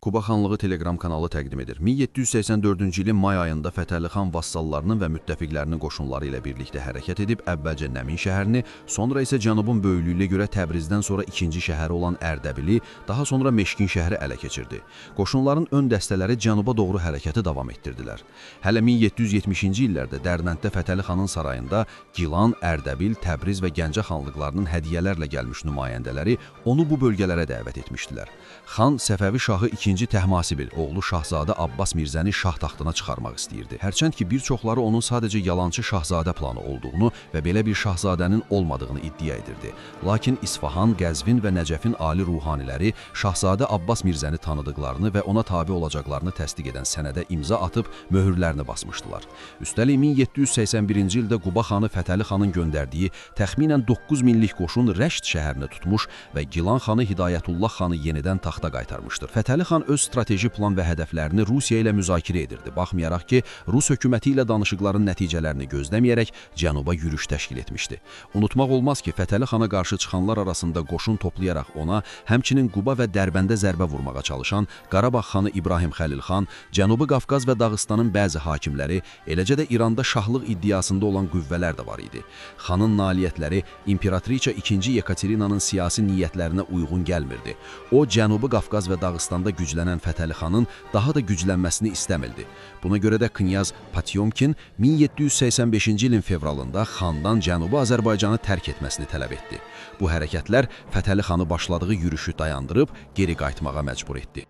Quba xanlığı Telegram kanalı təqdim edir. 1784-cü ilin may ayında Fətəli xan vassallarının və müttəfiqlərinin qoşunları ilə birlikdə hərəkət edib əvvəlcə Nəmin şəhərini, sonra isə cənubun böyüklüyünə görə Təbrizdən sonra ikinci şəhəri olan Ərdəbili, daha sonra Meşkin şəhəri ələ keçirdi. Qoşunların ön dəstələri cənuba doğru hərəkəti davam etdirdilər. Hələ 1770-ci illərdə Dərbənddə Fətəli xanın sarayında Gilan, Ərdəbil, Təbriz və Gəncə xanlıqlarının hədiyyələrlə gəlmiş nümayəndələri onu bu bölgələrə dəvət etmişdilər. Xan Səfəvi şahı İkinci Təhmasibil, oğlu Şahzadə Abbas Mirzəni şah taxtına çıxarmaq istəyirdi. Hərçənd ki, bir çoxları onun sadəcə yalançı şahzadə planı olduğunu və belə bir şahzadənin olmadığını iddia edirdi. Lakin İsfahan, Qəzvin və Nəcəfin ali ruhaniləri Şahzadə Abbas Mirzəni tanıdıqlarını və ona tabe olacaqlarını təsdiq edən sənədə imza atıb möhürlərini basmışdılar. Üstəlik 1781-ci ildə Quba xanı Fətəli xanın göndərdiyi təxminən 9 minlik qoşun Rəşd şəhərini tutmuş və Gilan xanı Hidayətullah xanı yenidən taxta qaytarmışdır. Fətəli xan öz strateji plan və hədəflərini Rusiya ilə müzakirə edirdi. Baxmayaraq ki, Rus hökuməti ilə danışıqların nəticələrini gözləməyərək cənuba yürüş təşkil etmişdi. Unutmaq olmaz ki, Fətəli xana qarşı çıxanlar arasında qoşun toplayaraq ona, həmçinin Quba və Dərbəndə zərbə vurmağa çalışan Qarabağ xanı İbrahim Xəlil xan, Cənubi Qafqaz və Dağıstanın bəzi hakimləri, eləcə də İranda şahlıq iddiasında olan qüvvələr də var idi. Xanın nailiyyətləri İmperatriça II. Yekaterinanın siyasi niyyətlərinə uyğun gəlmirdi. O, Cənubi Qafqaz və Dağıstanda güclənən Fətəli xanın daha da güclənməsini istəmirdi. Buna görə də Knyaz Potyomkin 1785-ci ilin fevralında xandan Cənubi Azərbaycanı tərk etməsini tələb etdi. Bu hərəkətlər Fətəli xanı başladığı yürüşü dayandırıb geri qayıtmağa məcbur etdi.